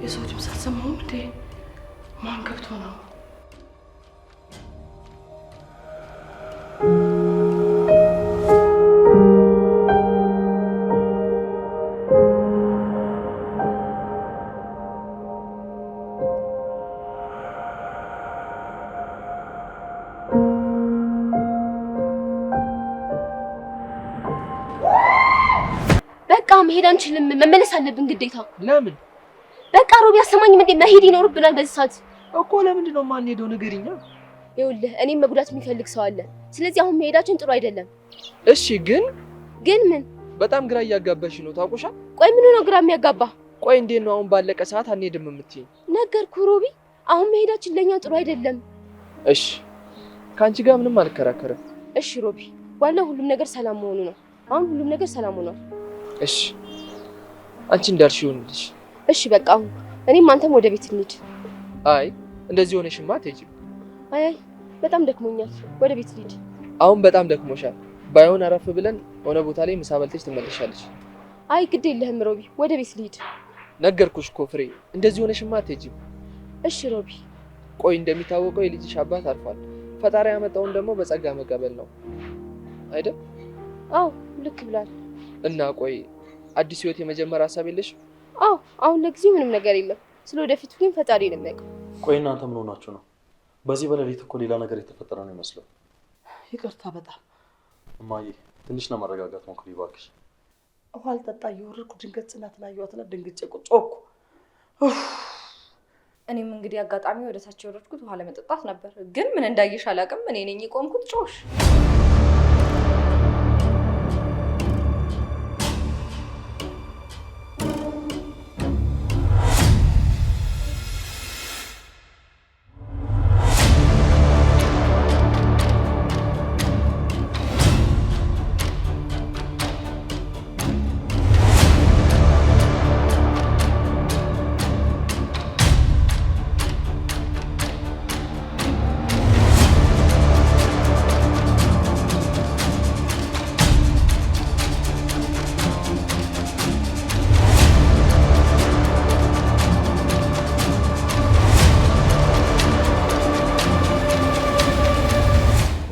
የሰው ድምፅ አልሰማሁም እንዴ? ማን ገብቶ ነው? መሄድ አንችልም። መመለስ አለብን ግዴታ። ለምን? በቃ ሮቢ አሰማኝም እንዴ? መሄድ ይኖርብናል በዚህ ሰዓት እኮ። ለምንድን ነው የማንሄደው? ንገሪኛ። ይኸውልህ እኔም መጉዳት የሚፈልግ ሰው አለ። ስለዚህ አሁን መሄዳችን ጥሩ አይደለም። እሺ ግን ምን? በጣም ግራ እያጋባሽ ነው ታውቁሻል። ቆይ ምን ነው ግራ የሚያጋባ? ቆይ እንዴት ነው አሁን ባለቀ ሰዓት አንሄድም የምትይኝ? ነገርኩህ ሮቢ፣ አሁን መሄዳችን ለኛ ጥሩ አይደለም። እሺ ከአንቺ ጋር ምንም አልከራከርም። እሺ ሮቢ፣ ዋናው ሁሉም ነገር ሰላም መሆኑ ነው። አሁን ሁሉም ነገር ሰላም ሆኗል። እሺ አንቺ እንዳልሽ ይሁንልሽ። እሺ በቃ አሁን እኔም አንተም ወደ ቤት እንሂድ። አይ እንደዚህ ሆነሽማ አትሄጂም። አይ በጣም ደክሞኛል፣ ወደ ቤት እንሂድ። አሁን በጣም ደክሞሻል። ባይሆን አረፍ ብለን ሆነ ቦታ ላይ ምሳ በልተሽ ትመለሻለሽ። አይ ግድ የለህም ሮቢ፣ ወደ ቤት እንሂድ። ነገርኩሽ እኮ ፍሬ፣ እንደዚህ ሆነሽማ አትሄጂም። እሺ ሮቢ። ቆይ እንደሚታወቀው የልጅሽ አባት አርፏል። ፈጣሪ ያመጣውን ደግሞ በጸጋ መቀበል ነው አይደል? አዎ ልክ ብሏል። እና ቆይ አዲስ ህይወት የመጀመር ሀሳብ የለሽ? አዎ አሁን ለጊዜው ምንም ነገር የለም። ስለወደፊቱ ግን ፈጣሪ ነው የሚያውቀው። ቆይ እናንተ ምን ሆናችሁ ነው? በዚህ በሌሊት እኮ ሌላ ነገር የተፈጠረ ነው ይመስለው። ይቅርታ በጣም እማዬ፣ ትንሽ ለመረጋጋት ሞክሪ እባክሽ። ውሃ አልጠጣ እየወረድኩ ድንገት ጽናትን አየኋትና ድንግጬ ጮኩ። እኔም እንግዲህ አጋጣሚ ወደ ታች የወረድኩት ውሃ ለመጠጣት ነበር፣ ግን ምን እንዳየሽ አላውቅም። እኔ ነኝ የቆምኩት። ጮሽ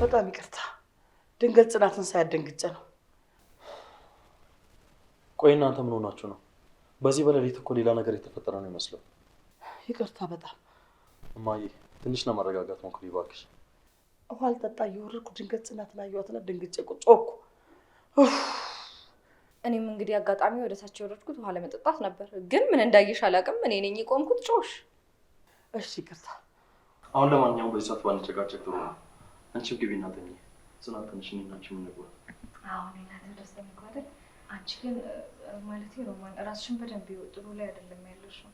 በጣም ይቅርታ። ድንገት ጽናትን ሳያደንግጬ ነው። ቆይ እናንተ ምን ሆናችሁ ነው? በዚህ በሌሊት እኮ ሌላ ነገር የተፈጠረ ነው ይመስለው። ይቅርታ በጣም እማዬ፣ ትንሽ ለመረጋጋት ሞክሪ እባክሽ። ውሃ አልጠጣ እየወረድኩ ድንገት ጽናትን አየኋትና ድንግጬ ጮኩ። እኔም እንግዲህ አጋጣሚ ወደ ታች የወረድኩት ውሃ ለመጠጣት ነበር፣ ግን ምን እንዳየሽ አላውቅም። እኔ ነኝ የቆምኩት። ጮሽ እሺ ይቅርታ። አሁን ለማንኛውም በዚህ ሰዓት ባንጨቃጨቅ ጥሩ ነው። አንቺም ግቢና ተኚ። ጽናት ትንሽ እኔና አንቺ የምንነግረው። አዎ እኔ እናንተ ደስ የሚለው አይደል? አንቺ ግን ማለት ሮማን ራስሽን በደንብ ጥሩ ላይ አይደለም ያለሽው።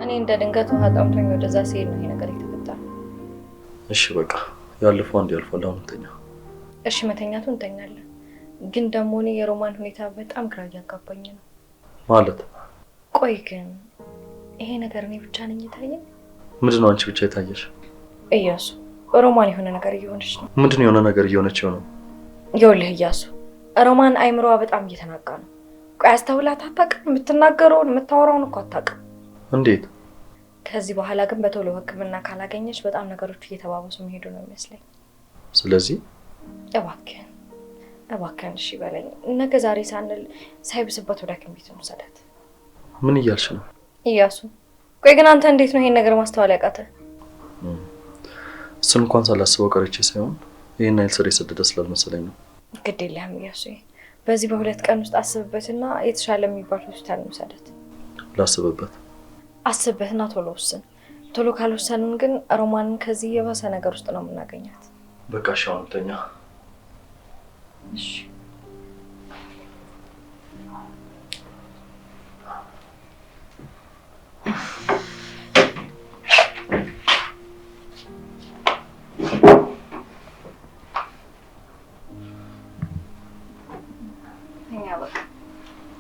እኔ እንደ ድንገት ውሃ ጠምቶኝ ወደዛ ሲሄድ ነው ይሄ ነገር የተፈጠረው። እሺ በቃ ያለፈው አንድ ያልፏል። አሁን እንተኛ። እሺ መተኛቱ እንተኛለን። ግን ደግሞ እኔ የሮማን ሁኔታ በጣም ግራ እያጋባኝ ነው። ማለት? ቆይ ግን ይሄ ነገር እኔ ብቻ ነኝ የታየኝ? ምንድነው አንቺ ብቻ የታየሽ? እያሱ ሮማን የሆነ ነገር እየሆነች ነው። ምንድነው የሆነ ነገር እየሆነች ነው? ይኸውልህ እያሱ ሮማን አይምሮዋ በጣም እየተናጋ ነው። ቆይ አስተውላት አታውቅም? የምትናገረውን የምታወራውን እኮ አታውቅም። እንዴት? ከዚህ በኋላ ግን በቶሎ ሕክምና ካላገኘች በጣም ነገሮች እየተባባሱ መሄዱ ነው የሚመስለኝ። ስለዚህ እባክህን እሺ በለኝ። ነገ ዛሬ ሳንል ሳይብስበት ወደ ሐኪም ቤት እንውሰዳት። ምን እያልሽ ነው እያሱ? ቆይ ግን አንተ እንዴት ነው ይሄን ነገር ማስተዋል ያቃተህ? እሱን እንኳን ሳላስበው ቀርቼ ሳይሆን ይሄን አይል ስር የሰደደ ስላልመሰለኝ ነው። ግድ የለህም እያሱ፣ በዚህ በ2 ቀን ውስጥ አስብበትና የተሻለ የሚባል ሆስፒታል እንውሰዳት። ላስብበት? አስብበትና ቶሎ ወስን። ቶሎ ካልወሰንን ግን ሮማንን ከዚህ የባሰ ነገር ውስጥ ነው የምናገኛት። በቃ እሺ አሁን ተኛ። እሺ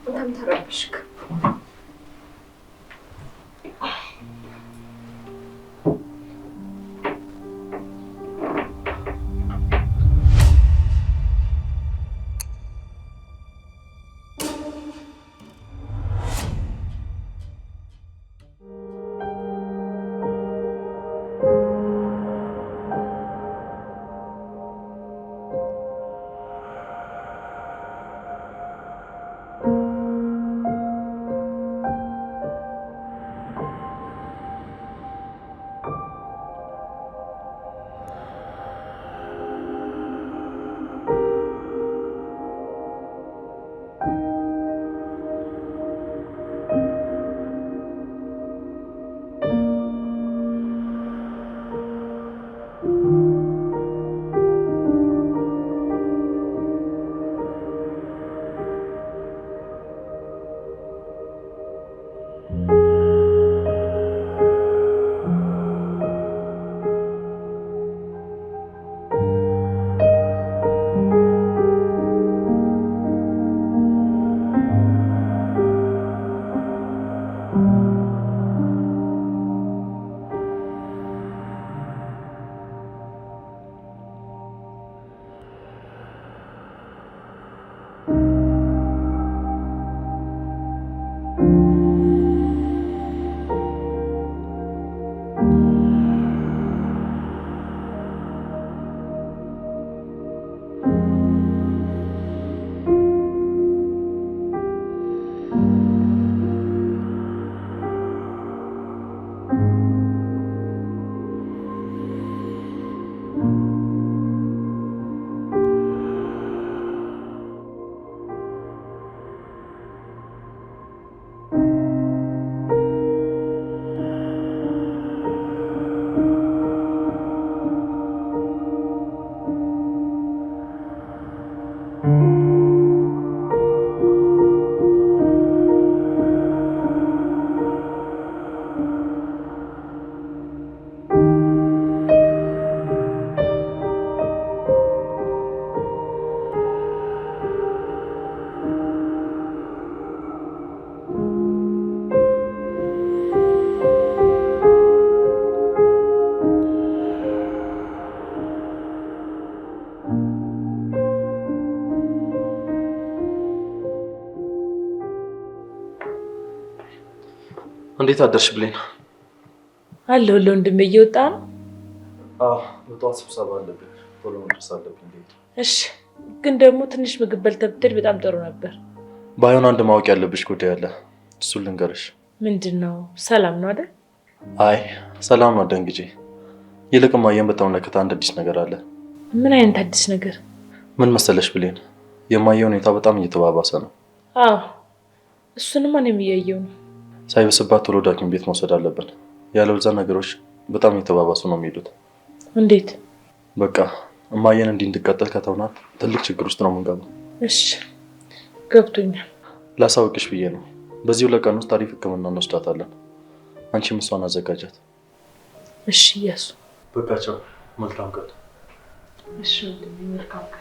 በጣም ተረብሽክ። እንዴት አደርሽ ብሌን? አለሁልህ ወንድሜ፣ እየወጣ ነው? አዎ፣ በጠዋት ስብሰባ አለብኝ፣ ቶሎ መድረስ አለብኝ። እሺ፣ ግን ደግሞ ትንሽ ምግብ በልተህ ብትሄድ በጣም ጥሩ ነበር። ባይሆን አንድ ማወቅ ያለብሽ ጉዳይ አለ፣ እሱን ልንገርሽ። ምንድን ነው? ሰላም ነው አይደል? አይ ሰላም ነው ደንግጬ። ይልቅ እማዬን በተመለከተ አንድ አዲስ ነገር አለ። ምን አይነት አዲስ ነገር? ምን መሰለሽ ብሌን፣ የማየ ሁኔታ በጣም እየተባባሰ ነው። አዎ እሱንማ እኔም እያየሁ ነው። ሳይበስባት ቶሎ ሐኪም ቤት መውሰድ አለብን። ያለበለዚያ ነገሮች በጣም እየተባባሱ ነው የሚሄዱት። እንዴት? በቃ እማየን እንዲህ እንድትቀጥል ከተውናት ትልቅ ችግር ውስጥ ነው የምንገባው። እሺ ገብቶኛል። ላሳውቅሽ ብዬ ነው። በዚህ 2 ቀን ውስጥ አሪፍ ሕክምና እንወስዳታለን። አንቺም እሷን አዘጋጃት። እሺ እያሱ። በቃ ቻው፣ መልካም ቀን። እሺ ወንድሜ፣ መልካም ቀን።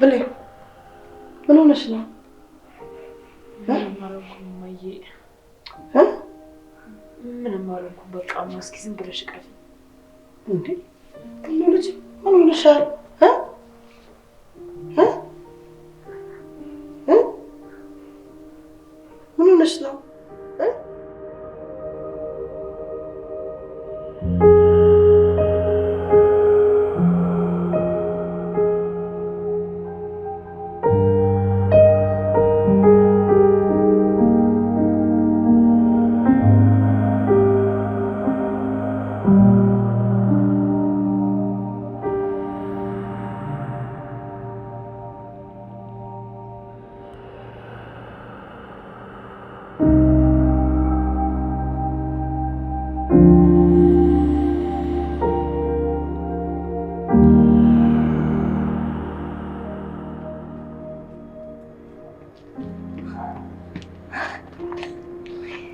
ብሌን ምን ሆነሽ ነው? ምንም አልሆንኩም። በቃ እስኪ ዝም ብለሽ ቀፊ። እንዴ ልጅ ምን ሆነሻል? ምን ሆነሽ ነው?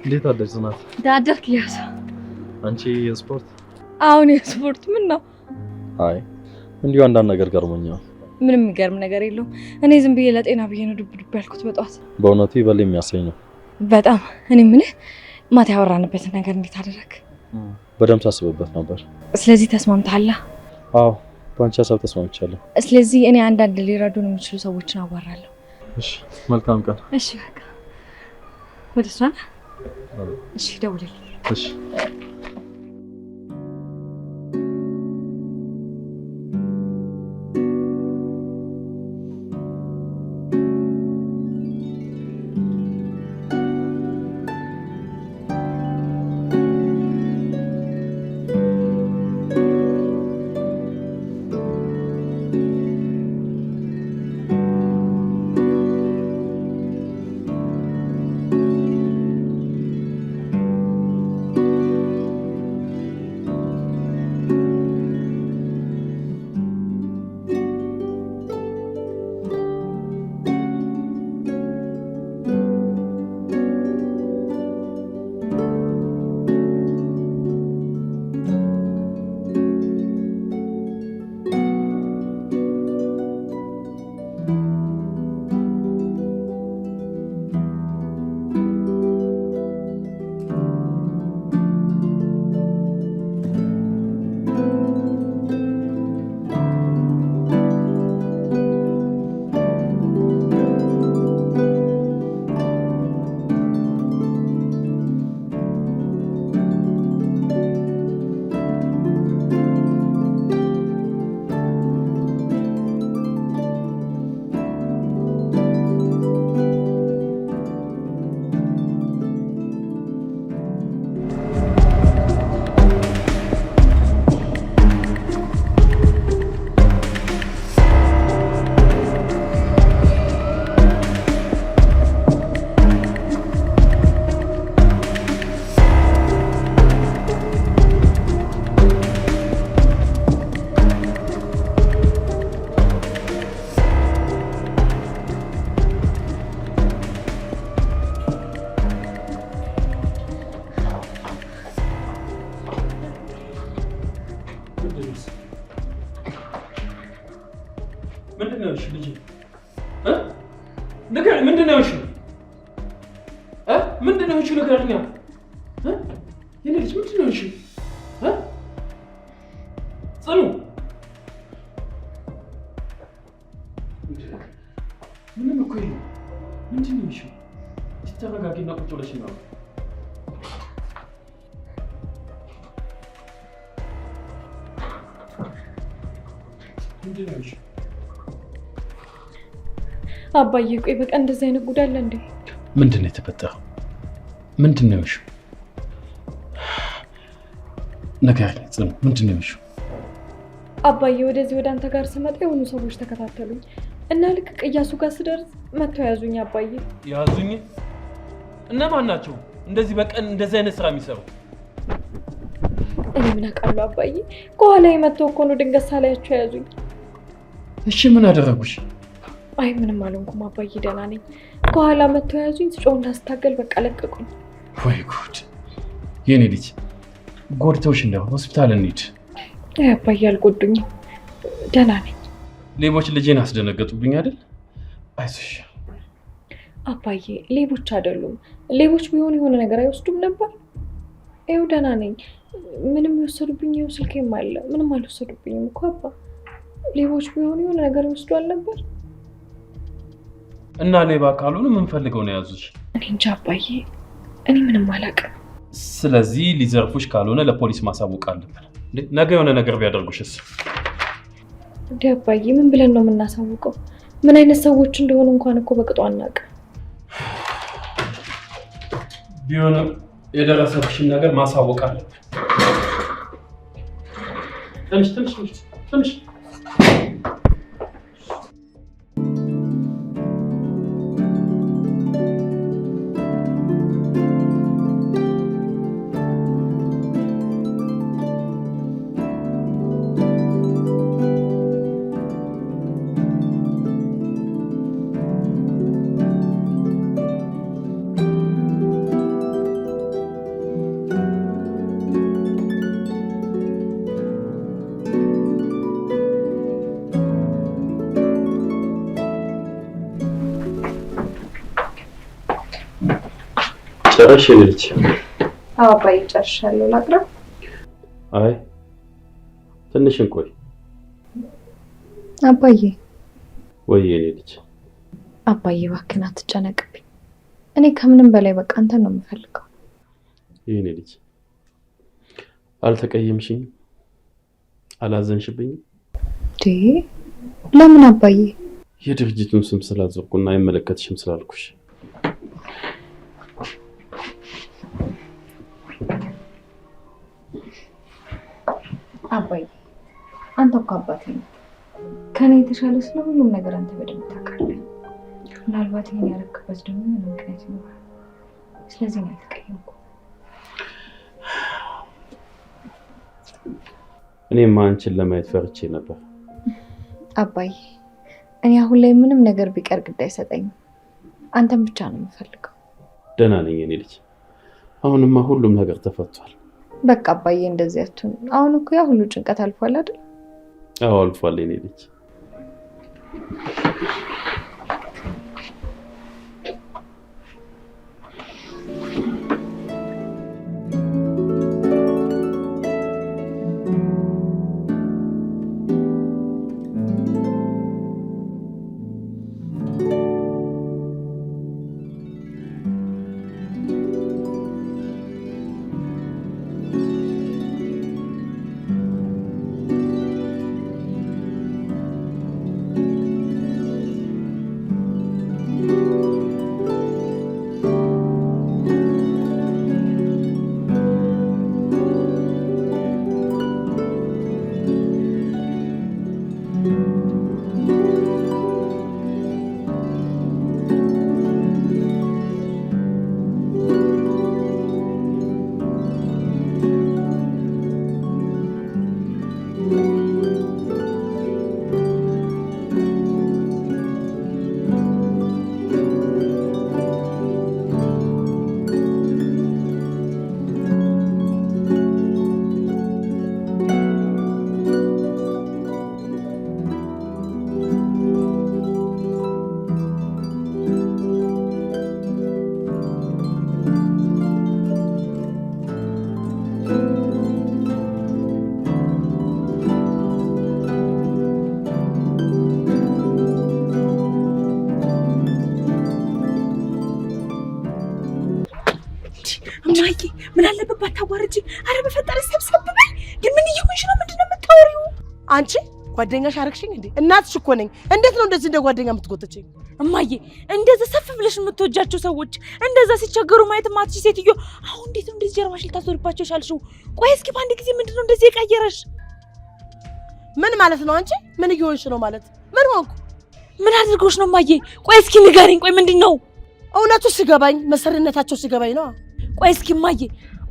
እንዴት አደርሽ ጽናት? ዳደርክ ያሳ? አንቺ የስፖርት? አሁን የስፖርት ምን ነው? አይ እንዲሁ አንዳንድ ነገር ገርሞኛል። ምንም የሚገርም ነገር የለውም። እኔ ዝም ብዬ ለጤና ብዬ ነው ዱብ ዱብ ያልኩት በጠዋት። በእውነቱ ይበል የሚያሰኝ ነው በጣም። እኔ ምን ማታ ያወራንበትን ነገር እንዴት አደረክ? በደምብ ሳስብበት ነበር። ስለዚህ ተስማምተሃል? አዎ በአንቺ ሀሳብ ተስማምቻለሁ። ስለዚህ እኔ አንዳንድ ሊረዱን የሚችሉ ሰዎችን አዋራለሁ። እሺ መልካም ቀን። እሺ በቃ ወደ ስራ። እሺ ደውልልኝ። እሺ ምንድን ነው? እሺ ልጄ ንገረኝ፣ ምንድን ነው? እሺ ምንድን ነው? እሺ ንገረኝ። የኔ ልጅ ምንድን ነው? እሺ ጽኑ ምንም እኮ የለም። ምንድን ነው? እሺ ተረጋጊና ቁጭ ብለሽ ነው። ምንድን ነው? እሺ አባዬ ቆይ በቃ እንደዚህ አይነት ጉድ አለ እንዴ? ምንድን ነው የተፈጠረው? ምንድን ነው? እሺ ንገረኝ ጽኑ፣ ምንድን ነው? እሺ አባዬ ወደዚህ ወደ አንተ ጋር ስመጣ የሆኑ ሰዎች ተከታተሉኝ እና ልክ ቅያሱ ጋር ስደርስ መጥተው ያዙኝ። አባዬ ያዙኝ? እነማን ናቸው እንደዚህ በቀን እንደዚህ አይነት ስራ የሚሰሩ? እኔ ምን አውቃለሁ አባዬ፣ ከኋላ የመተው እኮ ነው ድንገት ሳላያቸው ያዙኝ። እሺ ምን አደረጉሽ? አይ ምንም አልሆንኩም አባዬ፣ ደህና ነኝ። ከኋላ መተው ያዙኝ፣ ስጮህና ስታገል በቃ ለቀቁኝ። ወይ ጉድ! የኔ ልጅ ጎድተውሽ እንደው ሆስፒታል እንሂድ። አይ አባዬ አልጎዱኝም፣ ደህና ነኝ። ሌቦች ልጄን አስደነገጡብኝ አይደል? አይዞሽ አባዬ፣ ሌቦች አይደሉም። ሌቦች ቢሆን የሆነ ነገር አይወስዱም ነበር። ይኸው ደህና ነኝ። ምንም የወሰዱብኝ ይኸው ስልኬም አለ። ምንም አልወሰዱብኝም እኮ አባ። ሌቦች ቢሆን የሆነ ነገር ይወስዱ አልነበር? እና ሌባ ካልሆኑ ምን ፈልገው ነው ያዙሽ? እኔ እንጃ አባዬ፣ እኔ ምንም አላውቅም። ስለዚህ ሊዘርፉሽ ካልሆነ ለፖሊስ ማሳወቅ አለብን። ነገ የሆነ ነገር ቢያደርጉሽስ? እንዴ አባዬ፣ ምን ብለን ነው የምናሳውቀው? ምን አይነት ሰዎች እንደሆኑ እንኳን እኮ በቅጡ አናውቅም። ቢሆንም የደረሰብሽን ነገር ማሳወቅ አለብን። ትንሽ ጨረሽ ልጅ? አዎ አባዬ ጨርሻለሁ። ላቅርብ? አይ ትንሽ እንቆይ። አባዬ ወይ የኔ ልጅ? አባዬ እባክህን አትጨነቅብኝ። እኔ ከምንም በላይ በቃ አንተን ነው የምፈልገው። የኔ ልጅ አልተቀየምሽኝም? አላዘንሽብኝም? ለምን አባዬ? የድርጅቱን ስም ስላዘርኩና አይመለከትሽም ስላልኩሽ። አባዬ አንተ እኮ አባቴ ነው። ከኔ የተሻለ ስለ ሁሉም ነገር አንተ በደንብ ታውቃለህ። ምናልባት ይሄን ያደረክበት ደግሞ የሆነ ምክንያት ይኖራል። ስለዚህ ነው ያልተቀየምኩ። እኔማ አንቺን ለማየት ፈርቼ ነበር። አባዬ እኔ አሁን ላይ ምንም ነገር ቢቀር ግድ አይሰጠኝም። አንተን ብቻ ነው የምፈልገው። ደህና ነኝ የኔ ልጅ። አሁንማ ሁሉም ነገር ተፈቷል። በቃ አባዬ እንደዚህ አትሁን። አሁን እኮ ያ ሁሉ ጭንቀት አልፏል አይደል? አዎ አልፏል የኔ ልጅ። እማዬ ምን አለበት ባታዋርጂ? አረ በፈጠረሽ ሰብሰብ በይ። ግን ምን እየሆንሽ ነው? ምንድነው የምታወሪው? አንቺ ጓደኛሽ አረግሽኝ እንዴ? እናትሽ እኮ ነኝ። እንዴት ነው እንደዚህ እንደ ጓደኛ የምትጎተችኝ? እማዬ እንደዛ ሰፍ ብለሽ የምትወጃቸው ሰዎች እንደዛ ሲቸገሩ ማየት ማትሽ ሴትዮ አሁን እንዴት ነው እንደዚህ ጀርባሽ ልታዞርባቸው ሻልሽው? ቆይ እስኪ በአንድ ጊዜ ምንድነው እንደዚህ የቀየረሽ? ምን ማለት ነው? አንቺ ምን እየሆንሽ ነው ማለት? ምን ሆንኩ? ምን አድርጎሽ ነው እማዬ? ቆይ እስኪ ንገሪኝ። ቆይ ምንድነው? እውነቱ ሲገባኝ መሰሪነታቸው ሲገባኝ ነው። ቆይ እስኪ እማዬ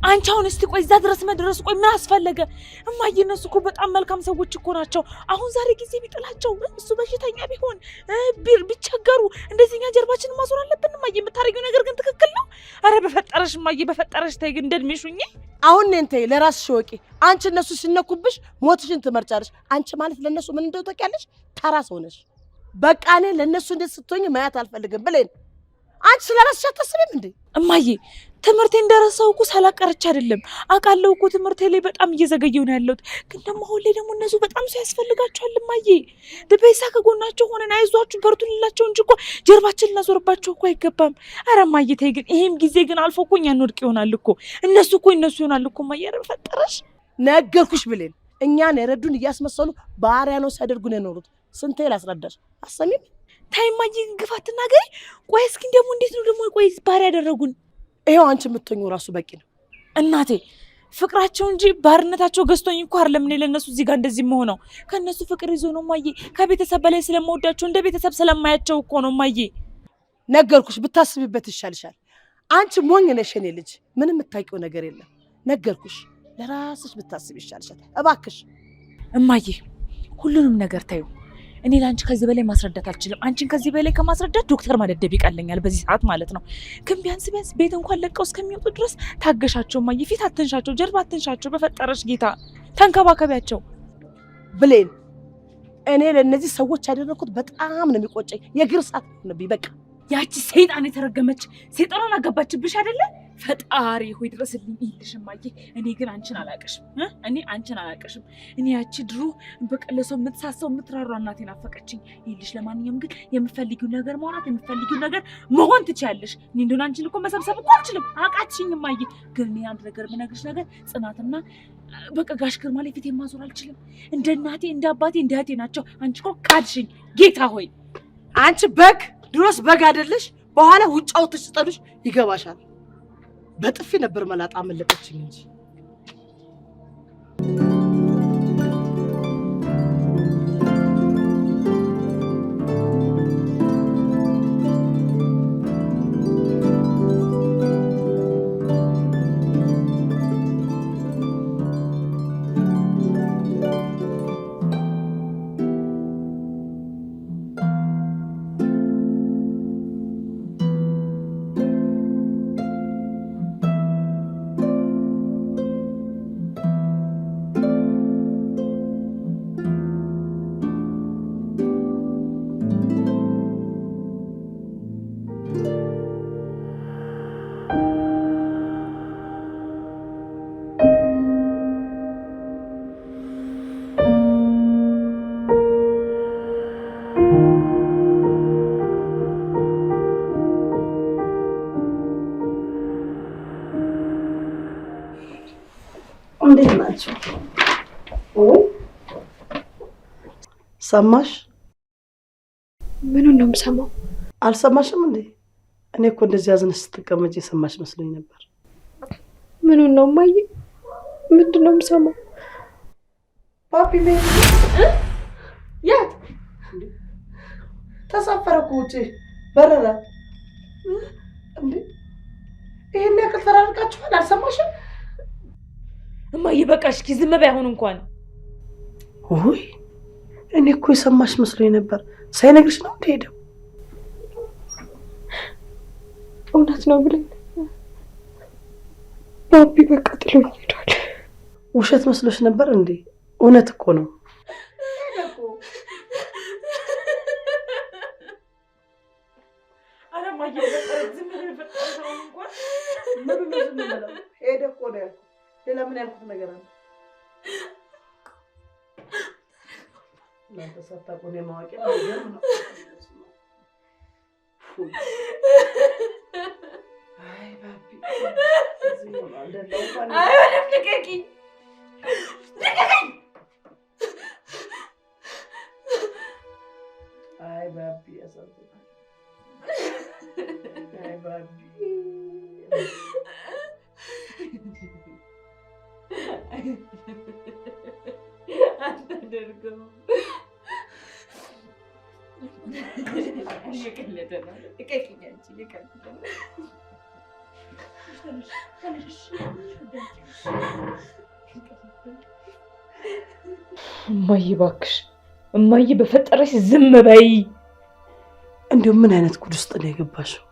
አንቺ አሁን እስቲ ቆይ እዛ ድረስ መድረሱ ቆይ ምን አስፈለገ? እማዬ እነሱ እኮ በጣም መልካም ሰዎች እኮ ናቸው። አሁን ዛሬ ጊዜ ቢጥላቸው እሱ በሽተኛ ቢሆን ቢቸገሩ እንደዚህኛ ጀርባችንን ማዞር አለብን? እማዬ የምታደርጊው ነገር ግን ትክክል ነው። አረ በፈጠረሽ እማዬ በፈጠረሽ ተይ ግን እንደድሜሹኝ። አሁን ነን ተይ ለራስሽ ወቂ። አንቺ እነሱ ሲነኩብሽ ሞትሽን ትመርጫለሽ። አንቺ ማለት ለነሱ ምን እንደው ታውቂያለሽ? ተራ ሰው ነሽ። በቃ እኔ ለነሱ እንዴት ስትሆኝ ማየት አልፈልግም ብለን አንቺ ስለራስሽ አታስቢም እንዴ? እማዬ ትምህርቴ እንደረሳው እኮ ሳላቀረች አይደለም አውቃለሁ እኮ ትምህርቴ ላይ በጣም እየዘገየው ነው ያለሁት። ግን ደግሞ አሁን ላይ ደግሞ እነሱ በጣም ሰው ያስፈልጋቸዋል እማዬ። በቤሳ ከጎናቸው ሆነን አይዟችሁ በርቱ ልላቸው እንጂ እኮ ጀርባችንን ልናዞርባቸው እኮ አይገባም። ኧረ እማዬ ተይ ግን ይሄም ጊዜ ግን አልፎ እኮ እኛን ወድቅ ይሆናል እኮ እነሱ እኮ እነሱ ይሆናል እኮ እማዬ። ኧረ በፈጠረሽ ነገርኩሽ ብለን እኛን የረዱን እያስመሰሉ ባሪያ ነው ሲያደርጉን የኖሩት። ስንቴ ላስረዳሽ አሰሚም ተይ እማዬ ግፍ አትናገሪ። ቆይ እስኪ ደግሞ እንዴት ነው ደግሞ ቆይ ባሪያ ያደረጉን? ይሄው አንቺ የምትሆኚው ራሱ በቂ ነው እናቴ። ፍቅራቸው እንጂ ባርነታቸው ገዝቶኝ እኮ አይደለም እኔ ለነሱ እዚህ ጋር እንደዚህ የምሆነው። ከነሱ ፍቅር ይዞ ነው እማዬ። ከቤተሰብ በላይ ስለምወዳቸው እንደ ቤተሰብ ስለማያቸው እኮ ነው እማዬ። ነገርኩሽ ብታስቢበት ይሻልሻል። አንቺ ሞኝ ነሽ የኔ ልጅ፣ ምንም የምታውቂው ነገር የለም። ነገርኩሽ ለራስሽ ብታስቢ ይሻልሻል እባክሽ እማዬ። ሁሉንም ነገር ታዩ። እኔ ላንቺ ከዚህ በላይ ማስረዳት አልችልም። አንቺን ከዚህ በላይ ከማስረዳት ዶክተር ማደደብ ይቀለኛል በዚህ ሰዓት ማለት ነው። ግን ቢያንስ ቤት እንኳን ለቀው እስከሚወጡ ድረስ ታገሻቸው እማዬ። ፊት አትንሻቸው፣ ጀርባ አትንሻቸው። በፈጠረሽ ጌታ ተንከባከቢያቸው። ብሌን እኔ ለእነዚህ ሰዎች ያደረኩት በጣም ነው የሚቆጨኝ። የግር ሰዓት ነብይ በቃ ያቺ ሰይጣን የተረገመች ሰይጣንን አገባችብሽ አይደለ? ፈጣሪ ሆይ ድረስልኝ ይልሽ እማዬ። እኔ ግን አንቺን አላቀሽም እኔ ያቺ ድሮ በቀለሰው የምትሳሰው የምትራሯ እናቴ ናፈቀችኝ ይልሽ። ለማንኛውም ግን የምፈልጊው ነገር ማውራት የምፈልጊው ነገር መሆን ትችያለሽ። እኔ እንደሆነ አንቺን እኮ መሰብሰብ እኮ አልችልም አቃችኝ እማዬ። ግን እኔ አንድ ነገር የምነግርሽ ነገር ጽናትና በቃ ጋሽ ግርማ ላይ ፊቴን ማዞር አልችልም። እንደ እናቴ እንደ አባቴ እንደ እህቴ ናቸው። አንቺ እኮ ካድሽኝ ጌታ ሆይ። አንቺ በግ ድሮስ በግ አይደለሽ። በኋላ ውጭ አውጥተሽ ስጠሉሽ ይገባሻል። በጥፊ ነበር መላጣ መለጠችኝ እንጂ እንዴት ናቸው? ሰማሽ? ምኑን ነው የምሰማው? አልሰማሽም እንዴ? እኔ እኮ እንደዚህ አዝነሽ ስትቀመጪ የሰማሽ መስሎኝ ነበር። ምኑን ነው እማዬ? ምንድን ነው የምሰማው? ፓፒ ቤት ያት ተሳፈረ እኮ ውጪ በረራ እንዴ! ይሄን ያክል ተራርቃችኋል? አልሰማሽም? እማዬ በቃ እስኪ ዝም በይ አሁን እንኳን። ውይ እኔ እኮ የሰማሽ መስሎኝ ነበር። ሳይነግርሽ ነው እንደሄደው። እውነት ነው ብለን ባቢ በቃ ጥሎኝ ሄዷል። ውሸት መስሎሽ ነበር እንዴ? እውነት እኮ ነው። አረ እማዬ በቃ ዝም በይ በቃ አሁን እንኳን። ምን ነው ዝም ብለው ሄደ እኮ ነው ያልኩት። ሌላ ምን ያልኩት ነገር አለ? እናንተ ሳታውቁ እኔ ማወቄ ነገር ነው። አይ ባቢ አይሆንም፣ ልቀቂኝ፣ ልቀቂኝ። አይ ባቢ ያሳዝናል። አይ ባቢ አታደርገውም። እየቀለደ ነው። ልቀቂኝ አንቺ፣ እየቀለደ ነው። እማዬ እባክሽ፣ እማዬ በፈጠረሽ ዝም በይ። እንደው ምን አይነት ጉድ ውስጥ ነው የገባሽው?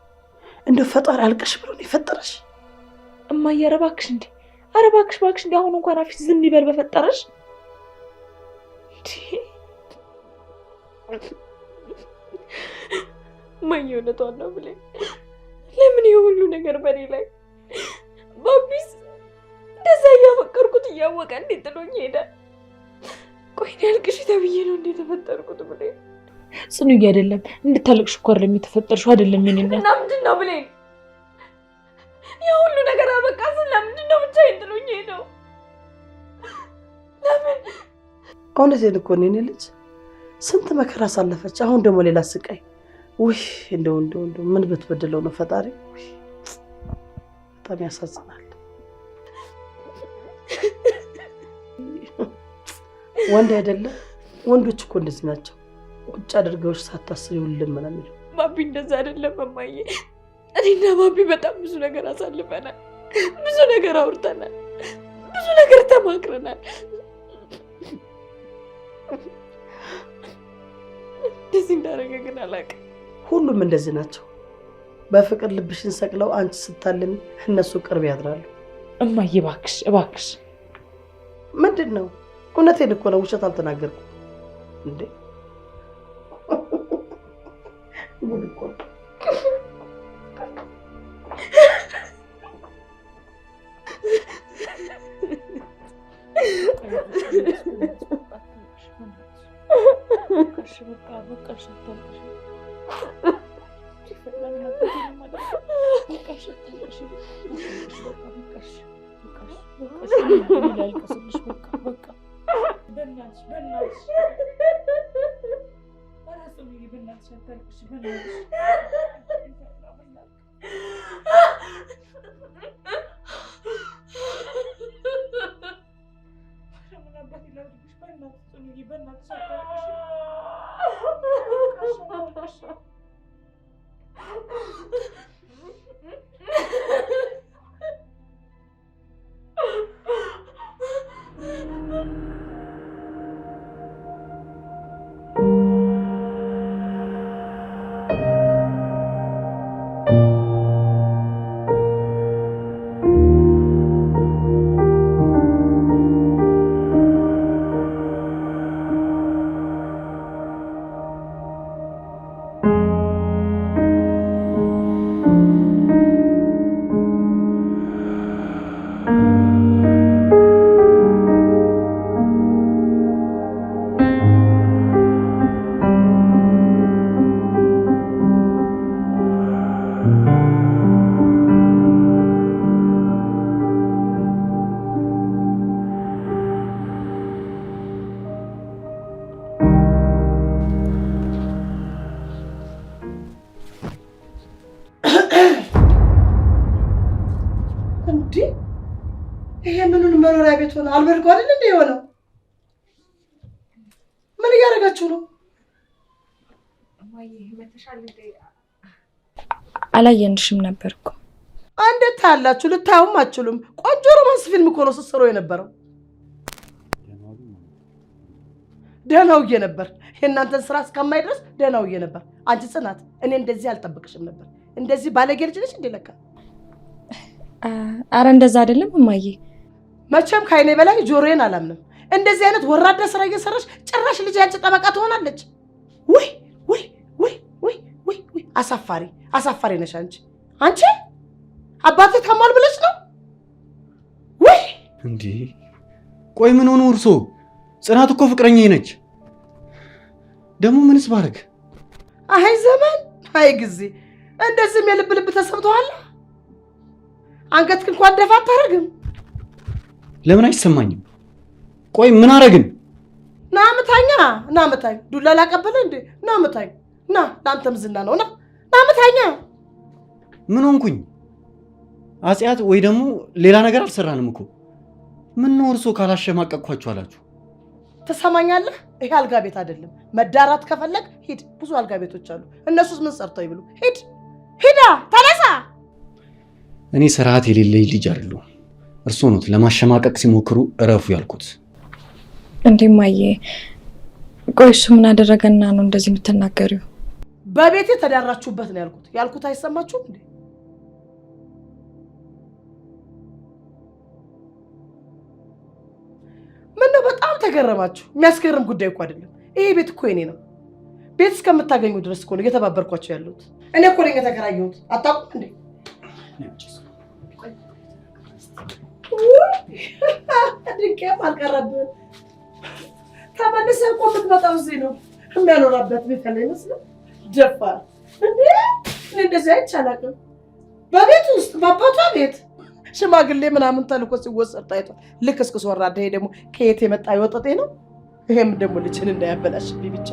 እንደው ፈጣሪ አልቀሽ ብሎ ነው የፈጠረሽ? እማዬ ኧረ እባክሽ እንዴ! ኧረ እባክሽ እባክሽ እንዴ! አሁን እንኳን አፍሽ ዝም ይበል በፈጠረሽ። እማዬ እውነቷን ነው ብለኝ ለምን ይሄ ሁሉ ነገር በኔ ላይ? ባቢስ እንደዛ እያፈቀርኩት እያወቀ እንዴት ጥሎኝ ሄደ? ቆይ እኔ አልቅሽ ተብዬ ነው እንዴ የተፈጠርኩት ብለኝ? ጽኑዬ አይደለም እንድታለቅሽ እኮ አይደለም የተፈጠርሽው አይደለም የኔ እናት። እና ምንድን ነው ብለኝ ያ ሁሉ ነገር አበቃ ስል ለምንድን ነው ብቻዬን ጥሎኝ ሄደው? ለምን? እውነቴን እኮ ነው የኔ ልጅ፣ ስንት መከራ አሳለፈች። አሁን ደግሞ ሌላ ስቃይ። ውይ እንደው ምን ብትበድለው ነው ፈጣሪ? በጣም ያሳዝናል። ወንድ አይደለም ወንዶች እኮ እንደዚህ ናቸው። ቁጭ አድርገውሽ ሳታስብ ይውልም ነው የሚለው። ባቢ እንደዛ አይደለም እማዬ። እኔና ባቢ በጣም ብዙ ነገር አሳልፈናል። ብዙ ነገር አውርተናል። ብዙ ነገር ተማክረናል። እንደዚህ እንዳደረገ ግን አላውቅም። ሁሉም እንደዚህ ናቸው። በፍቅር ልብሽን ሰቅለው አንቺ ስታልሚ እነሱ ቅርብ ያድራሉ። እማዬ እባክሽ እባክሽ። ምንድን ነው? እውነቴን እኮ ነው፣ ውሸት አልተናገርኩም እንዴ። ጉድ እኮ ይሄ ምኑን መኖሪያ ቤት ሆነ? አልበርኩ አይደል እንዴ የሆነው? ምን እያደረጋችሁ ነው? አላየንሽም ነበርኩ። እንዴት ታያላችሁ? ልታዩም አትችሉም። ቆንጆ ሮማንስ ፊልም እኮ ነው ስትሰሩ የነበረው። ደህና ውዬ ነበር። የእናንተን ስራ እስከማይደርስ ደህና ውዬ ነበር። አንቺ ጽናት፣ እኔ እንደዚህ አልጠብቅሽም ነበር። እንደዚህ ባለጌ ልጅ ነሽ እንዴ ለካ? አረ እንደዛ አይደለም እማዬ። መቼም ከአይኔ በላይ ጆሮዬን አላምንም። እንደዚህ አይነት ወራዳ ስራ እየሰራሽ ጭራሽ ልጅ ያንቺ ጠበቃ ትሆናለች? ውይ ውይ ውይ ውይ ውይ ውይ! አሳፋሪ አሳፋሪ ነሽ አንቺ። አንቺ አባቴ ታሟል ብለሽ ነው? ውይ! እንዴ ቆይ ምን ሆኖ እርሶ? ጽናት እኮ ፍቅረኛዬ ነች። ደግሞ ምንስ ባረግ? አይ ዘመን፣ አይ ጊዜ! እንደዚህም የልብ ልብ ተሰምተዋል። አንገት እንኳን ደፋ አታረግም። ለምን አይሰማኝም? ቆይ ምን አረግን? ና ምታኛ፣ ና ምታኝ። ዱላ ላቀበለ እንዴ? ና ምታኝ። ና ለአንተም ዝና ነው። ና ምታኛ። ምን ሆንኩኝ? አጽያት ወይ ደግሞ ሌላ ነገር አልሰራንም እኮ። ምን ነው እርሶ ካላሸማቀቅኳችሁ አላችሁ? ትሰማኛለህ? ይሄ አልጋ ቤት አይደለም። መዳራት ከፈለግ ሂድ፣ ብዙ አልጋ ቤቶች አሉ። እነሱስ ምን ሰርተው ይብሉ? ሂዳ ተነሳ። እኔ ስርዓት የሌለኝ ልጅ አይደለሁ። እርሶ ኖት ለማሸማቀቅ ሲሞክሩ እረፉ ያልኩት። እንዴ ማዬ፣ ቆይ እሱ ምን አደረገና ነው እንደዚህ የምትናገሪው? በቤቴ ተዳራችሁበት ነው ያልኩት አይሰማችሁም እንዴ? ምነው በጣም ተገረማችሁ? የሚያስገርም ጉዳይ እኮ አይደለም። ይሄ ቤት እኮ የኔ ነው። ቤት እስከምታገኙ ድረስ እኮ ነው እየተባበርኳቸው ያለሁት። እኔ እኮ ነኝ የተከራየሁት። አታውቁም እንዴ? ድንቄም አልቀረብህም። ተመልሰህ እኮ የምትመጣው እዚህ ነው። የሚያኖራበት ቤት ያለ ይመስላል። ደፋር እንዴ! እኔ እንደዚህ አይቻላቅም። በቤት ውስጥ በአባቷ ቤት ሽማግሌ ምናምን ተልኮ ሲወሰድ ታይቷል። ልክ እስከ ወራዳ። ይሄ ደግሞ ከየት የመጣ የወጠጤ ነው። ይሄም ደግሞ ልጅን እንዳያበላሽብኝ ብቻ።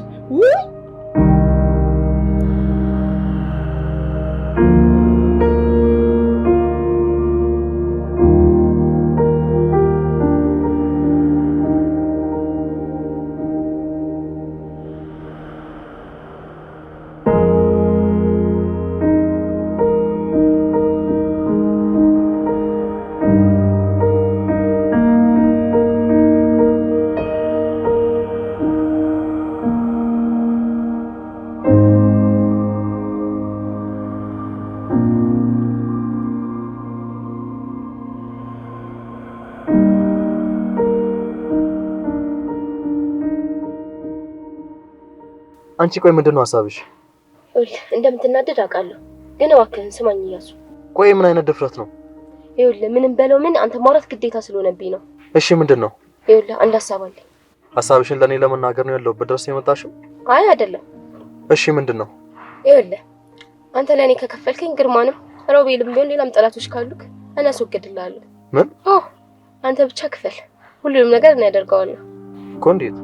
አንቺ ቆይ ምንድነው ሐሳብሽ? እንደምትናደድ አውቃለሁ፣ ግን እባክህን ስማኝ እያሱ። ቆይ ምን አይነት ድፍረት ነው? ይኸውልህ ምንም በለው ምን አንተ ማውራት ግዴታ ስለሆነብኝ ነው። እሺ ምንድነው? ይኸውልህ አንድ ሐሳብ አለኝ። ሐሳብሽን ለኔ ለመናገር ነው ያለሁበት ድረስ የመጣሽው? አይ አይደለም። እሺ ምንድነው? ይኸውልህ አንተ ለኔ ከከፈልከኝ ግርማንም ሮቤልም ቢሆን ሌላም ጠላቶች ካሉክ እኔ አስወግድልሃለሁ። ምን? አዎ አንተ ብቻ ክፈል፣ ሁሉንም ነገር እኔ አደርገዋለሁ እኮ። እንዴት?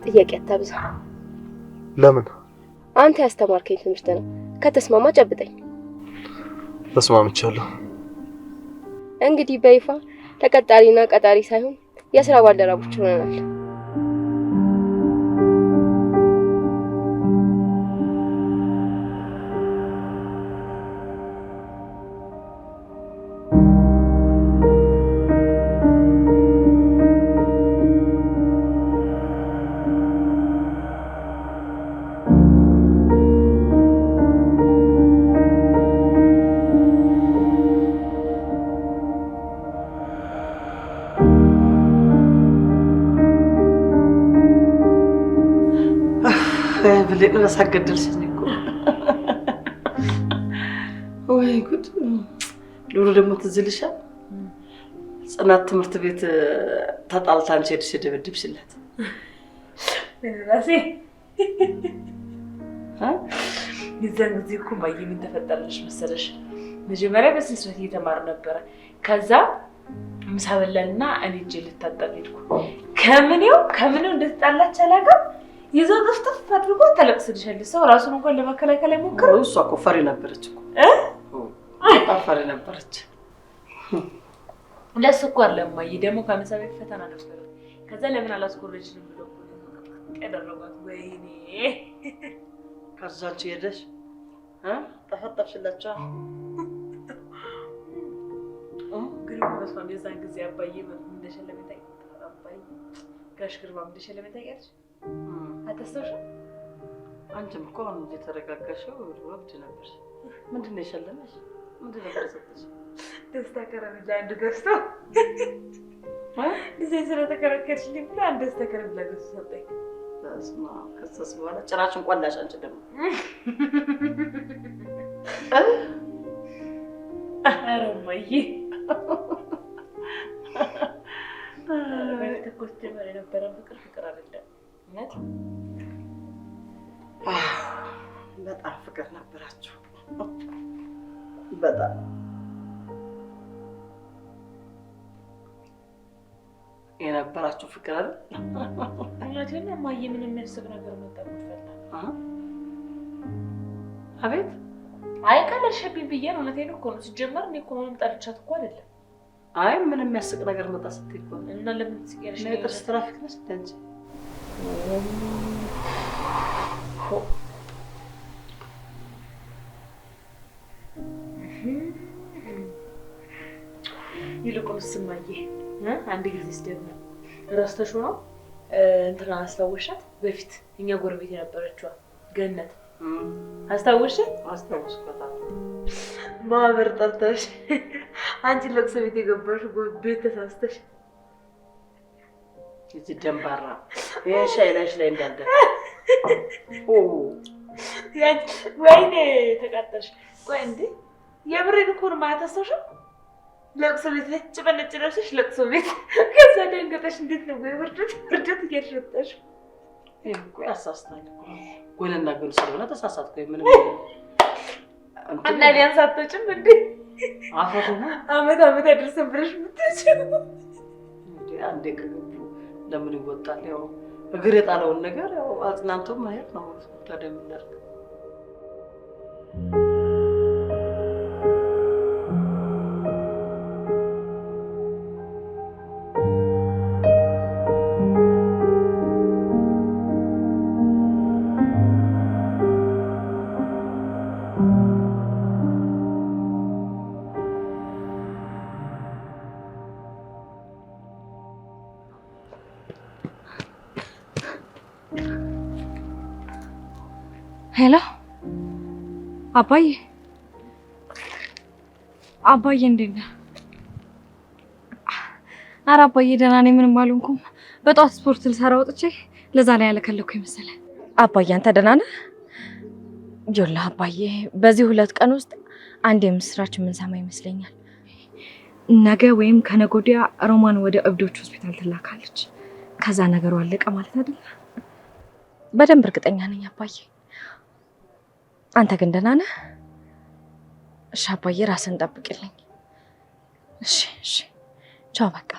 ጥያቄ አታብዛ። ለምን? አንተ ያስተማርከኝ ትምህርት ነው። ከተስማማ ጨብጠኝ። ተስማምቻለሁ። እንግዲህ በይፋ ተቀጣሪና ቀጣሪ ሳይሆን የሥራ ባልደረቦች ሆነናል። ብሌን በሳገደልሽኝ እኮ ወይ ጉድ! ዶሮ ደግሞ ትዝ ይልሻል? ጽናት ትምህርት ቤት ተጣልታ አንቺ ሄድሽ ደብድብሽላት። ራሴ የዛን ጊዜ እኮ ማየ ምን ተፈጠረልሽ መሰለሽ? መጀመሪያ በስንት ሰዓት እየተማር ነበረ። ከዛ ምሳ በላንና እኔ እጄ ልታጠብ ሄድኩ። ከምኔው እንደተጣላች አላውቅም። ይዘው ጥፍጥፍ አድርጎ ተለቅስልሻለች። ሰው ራሱን እንኳን ለመከላከል አይሞክርም። እሷ እኮ ፈሪ ነበረች እኮ ፈሪ ነበረች። ለሱ እኮ አለማዬ ደግሞ ከምሳ በፊት ፈተና ነበረ። ከዛ ለምን አላስኮረጅንም ብሎ ቀደረባት። ወይኔ ከዛች ሄደሽ ጠፈጠፍሽላቸው። ግን መስማም የዛን ጊዜ አባዬ እንደሸለመኝ ታውቂያለሽ? አባዬ ጋሽ ግርማ እንደሸለመኝ ታውቂያለሽ? አታስታውሽም? አንቺም እኮ አሁን እየተረጋጋሽው ወብድ ነበር። ምንድን ነው የሸለመሽ? ምንድን ነበር የሰጠሽ? ደስታ ከረሜላ አንድ ገዝቶ ጊዜ ስለተከራከርሽልኝ ብሎ አንድ ደስታ ከረሜላ ገዝቶ ሰጠኝ። ከዛስ በኋላ ጭራሽን ቆላሽ። አንቺ ደግሞ ኧረ እማዬ ተኮስ ጀመር የነበረ ፍቅር አይደለም። እውነት በጣም ፍቅር ነበራችሁ። በጣም የነበራችሁ ፍቅር አይደል? እውነቴን ነው እማዬ። ምን የሚያስብ ነገር መጣ ፈላ። አቤት። አይ ቀለድሽብኝ ብዬ ነው። እውነቴን እኮ ነው። ሲጀመር እኔ እኮ ምንም ጠልቻት እኮ አይደለም። አይ ምን የሚያስቅ ነገር መጣ ስትይ እኮ ነው። እና ለምን ትስቂያለሽ? ነው የጥርስ ትራፊክ ነሽ እንጂ ይልቁንስ እማዬ አንድ ጊዜ ስደግሞ ረስተሽው ነው እንትና አስታወሻት? በፊት እኛ ጎረቤት የነበረችዋ ገነት አስታወሻት? አስታወስኳት። ማህበር ጠርተሽ አንቺ ለቅሶ ቤት የገባሽው ቤት ተሳስተሽ እዚህ ደንባራ የሻይ ላይ እንዳለ ወይኔ ተቃጠልሽ። ቆይ እንዴ የብሬን እኮ ነው ማታስተውሽው? ለቅሶ ቤት ነጭ በነጭ ለብሰሽ ለቅሶ ቤት ከዛ ደንገጠሽ እንዴት ነው ብርደት እያሸጠሽ? እኮ ያሳስታል እኮ ጎለና ጎል ስለሆነ ተሳሳትኩ። ምንም እና ሊያንሳቶችም እንዴ አፈሩና አመት ያደርሰን ብለሽ ምትችል እንዴ አንዴ ከገቡ ለምን ይወጣል? ያው እግር የጣለውን ነገር ያው አጽናንቶ ማየት ነው። ታዲያ ምን ላድርግ? ሄሎ አባዬ፣ አባዬ እንዴት ነህ? ኧረ አባዬ ደህና ነኝ፣ ምንም አልሆንኩም። በጠዋት ስፖርት ልሰራ ወጥቼ ለዛ ላይ ያለከለኩኝ መሰለህ። አባዬ አንተ ደህና ነህ? ይኸውልህ አባዬ በዚህ 2 ቀን ውስጥ አንድ የምስራች የምንሰማ ይመስለኛል። ነገ ወይም ከነገ ወዲያ ሮማን ወደ እብዶች ሆስፒታል ትላካለች። ከዛ ነገሩ አለቀ ማለት አይደል? በደንብ እርግጠኛ ነኝ አባዬ። አንተ ግን ደህና ነህ? እሺ አባዬ ራስን ጠብቅልኝ። እሺ ቻው በቃ።